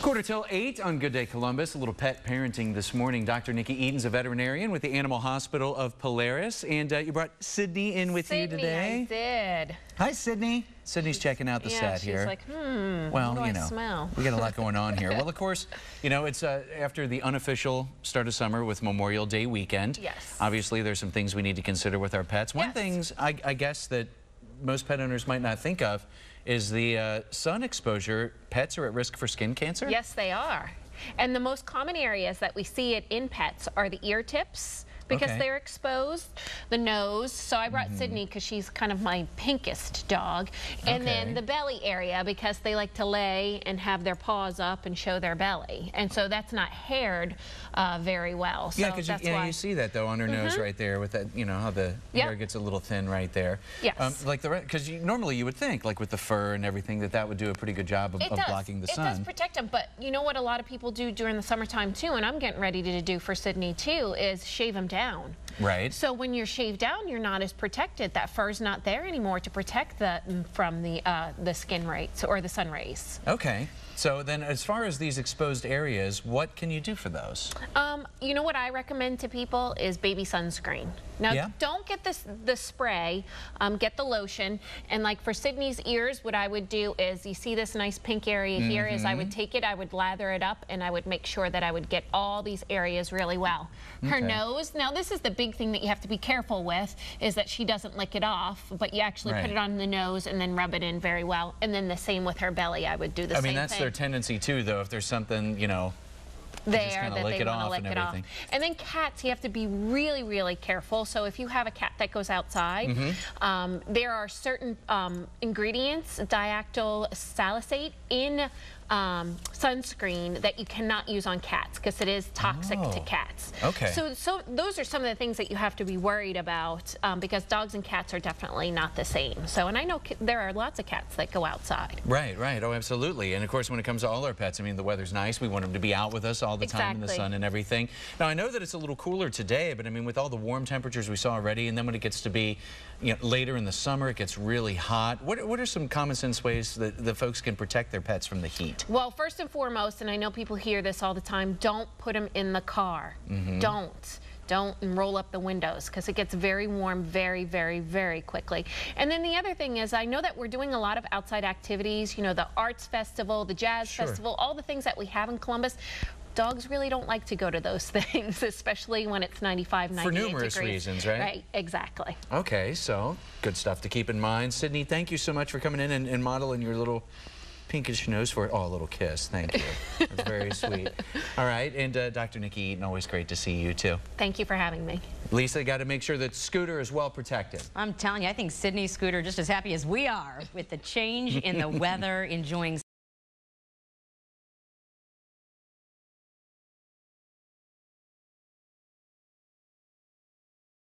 8:15 on Good Day Columbus. A little pet parenting this morning. Dr. Nikki Eaton's a veterinarian with the Animal Hospital of Polaris. And you brought Sydney in with you today. I did. Hi, Sydney. Sydney's checking out the set here. She's like, well, what do I smell? We got a lot going on here. Well, of course, it's after the unofficial start of summer with Memorial Day weekend. Yes. Obviously, there's some things we need to consider with our pets. One thing I guess that most pet owners might not think of is the sun exposure. Pets are at risk for skin cancer? Yes, they are. And the most common areas that we see it in pets are the ear tips, because they're exposed, the nose. So I brought Sydney because she's kind of my pinkest dog. And then the belly area, because they like to lay and have their paws up and show their belly. And so that's not haired very well. So yeah, because you see that though on her nose right there with that, how the hair gets a little thin right there. Yes. Because normally you would think, like with the fur and everything, that would do a pretty good job of blocking the sun. It does protect them, but you know what a lot of people do during the summertime too, and I'm getting ready to do for Sydney too, is shave them down. Right. So when you're shaved down, you're not as protected. That fur's not there anymore to protect from the skin rays or the sun rays. Okay. So then as far as these exposed areas, what can you do for those? You know what I recommend to people is baby sunscreen. Now, don't get the spray, get the lotion. And like for Sydney's ears, what I would do is, you see this nice pink area here, is I would take it, I would lather it up, and I would make sure that I would get all these areas really well. Her nose, now this is the big thing that you have to be careful with, is that she doesn't lick it off, but you actually put it on the nose and then rub it in very well. And then the same with her belly, I would do the same thing. That's their tendency too, though, if there's something, there that they want to lick it off. And then cats, you have to be really, really careful. So if you have a cat that goes outside, there are certain ingredients, diactyl salicylate, in sunscreen that you cannot use on cats because it is toxic to cats. Okay. So those are some of the things that you have to be worried about, because dogs and cats are definitely not the same. So, and I know there are lots of cats that go outside. Right, right. Oh, absolutely. And of course, when it comes to all our pets, I mean, the weather's nice. We want them to be out with us all the time in the sun and everything. Now, I know that it's a little cooler today, but I mean, with all the warm temperatures we saw already, and then when it gets to be, later in the summer, it gets really hot. What are some common sense ways that the folks can protect their pets from the heat? Well, first and foremost, and I know people hear this all the time, don't put them in the car. Don't roll up the windows, because it gets very warm very, very, very quickly. And then the other thing is, I know that we're doing a lot of outside activities, the arts festival, the jazz festival, all the things that we have in Columbus. Dogs really don't like to go to those things, especially when it's 95, 98 degrees. For numerous reasons, right? Right, exactly. Okay, so good stuff to keep in mind. Sydney, thank you so much for coming in and modeling your little pinkish nose for it. Oh, a little kiss. Thank you. That's very sweet. All right, and Dr. Nikki Eaton, always great to see you, too. Thank you for having me. Lisa, got to make sure that Scooter is well protected. I'm telling you, I think Sydney's Scooter just as happy as we are with the change in the weather, enjoying